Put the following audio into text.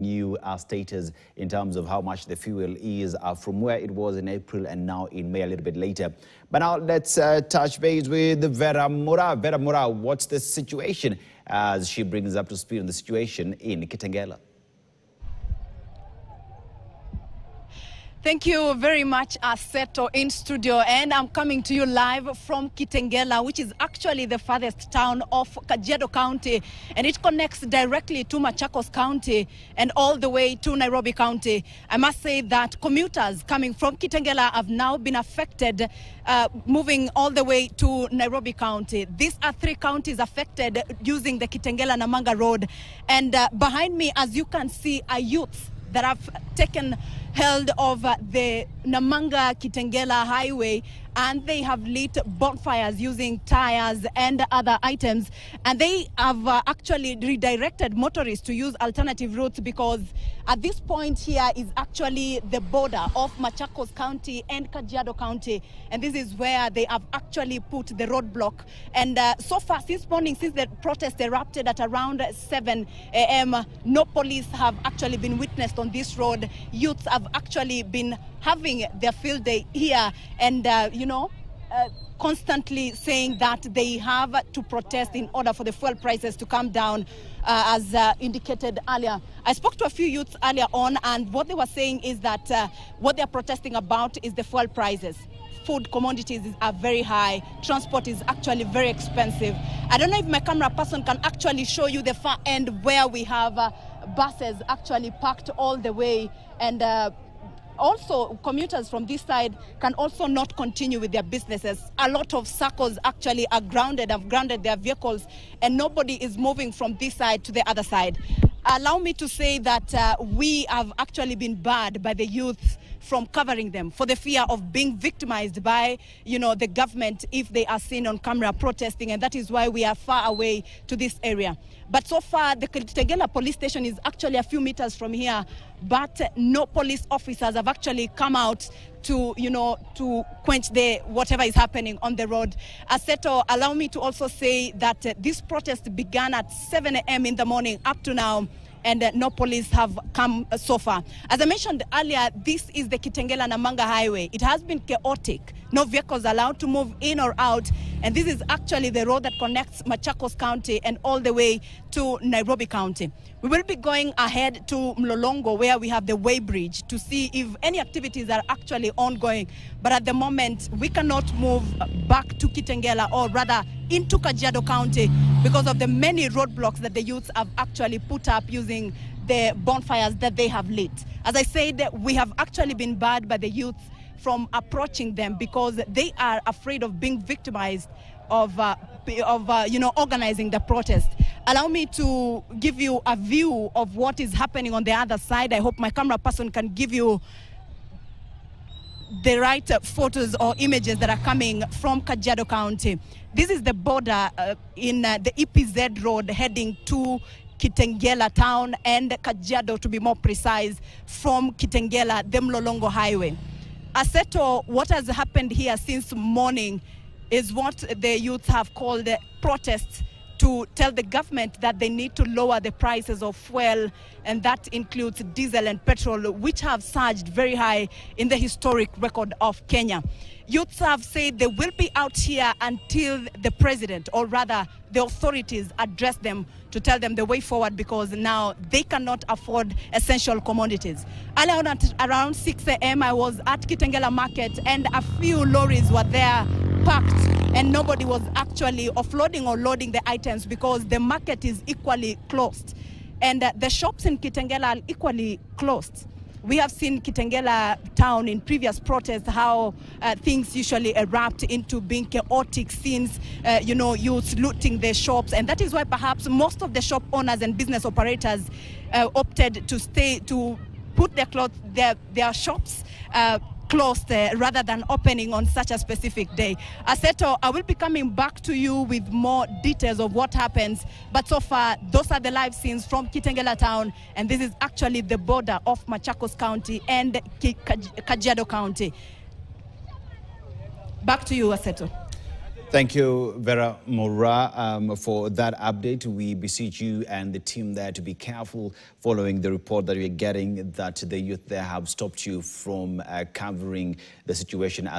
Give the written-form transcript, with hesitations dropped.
new status in terms of how much the fuel is from where it was in April and now in May a little bit later. But now let's touch base with Vera Mura. Vera Mura, what's the situation as she brings up to speed on the situation in Kitengela? Thank you very much, Seto, in studio, and I'm coming to you live from Kitengela, which is actually the farthest town of Kajiado County, and it connects directly to Machakos County and all the way to Nairobi County. I must say that commuters coming from Kitengela have now been affected, moving all the way to Nairobi County. These are 3 counties affected using the Kitengela Mombasa Road, and behind me, as you can see, are youths that have taken hold of the Namanga Kitengela highway, and they have lit bonfires using tires and other items, and they have actually redirected motorists to use alternative routes, because at this point here is actually the border of Machakos County and Kajiado County, and this is where they have actually put the roadblock. And so far since morning, since the protest erupted at around 7 a.m., no police have actually been witnessed on this road. Youths have actually been having their field day here, and constantly saying that they have to protest in order for the fuel prices to come down, as indicated earlier. I spoke to a few youths earlier on, and what they were saying is that what they're protesting about is the fuel prices. Food commodities are very high. Transport is actually very expensive. I don't know if my camera person can actually show you the far end where we have buses actually parked all the way, and also commuters from this side can also not continue with their businesses. A lot of circles actually are grounded, have grounded their vehicles, and nobody is moving from this side to the other side. Allow me to say that we have actually been barred by the youth from covering them for the fear of being victimized by, the government if they are seen on camera protesting, and that is why we are far away to this area. But so far, the Kitengela police station is actually a few meters from here, but no police officers have actually come out to, to quench whatever is happening on the road. Aseto, allow me to also say that this protest began at 7 a.m. in the morning up to now, and no police have come so far. As I mentioned earlier, this is the Kitengela Namanga highway. It has been chaotic. No vehicles allowed to move in or out, and this is actually the road that connects Machakos County and all the way to Nairobi County. We will be going ahead to Mlolongo, where we have the weighbridge, to see if any activities are actually ongoing. But at the moment, we cannot move back to Kitengela, or rather into Kajiado County, because of the many roadblocks that the youths have actually put up using the bonfires that they have lit. As I said, we have actually been barred by the youths from approaching them, because they are afraid of being victimized of organizing the protest. Allow me to give you a view of what is happening on the other side. I hope my camera person can give you the right photos or images that are coming from Kajiado County. This is the border in the EPZ road heading to Kitengela town and Kajiado, to be more precise, from Kitengela, the Mlolongo highway. Aseto, what has happened here since morning is what the youth have called protests to tell the government that they need to lower the prices of fuel, and that includes diesel and petrol, which have surged very high in the historic record of Kenya. Youths have said they will be out here until the president, or rather the authorities, address them to tell them the way forward, because now they cannot afford essential commodities. Earlier on at around 6 a.m. I was at Kitengela market, and a few lorries were there parked, and nobody was actually offloading or loading the items, because the market is equally closed, and the shops in Kitengela are equally closed. We have seen Kitengela town in previous protests how things usually erupt into being chaotic scenes, youths looting their shops, and that is why perhaps most of the shop owners and business operators opted to put their shops closed rather than opening on such a specific day. Aseto, I will be coming back to you with more details of what happens, but so far those are the live scenes from Kitengela town, and this is actually the border of Machakos County and Kajiado County. Back to you, Aseto. Thank you, Vera Mora, for that update. We beseech you and the team there to be careful following the report that we're getting that the youth there have stopped you from covering the situation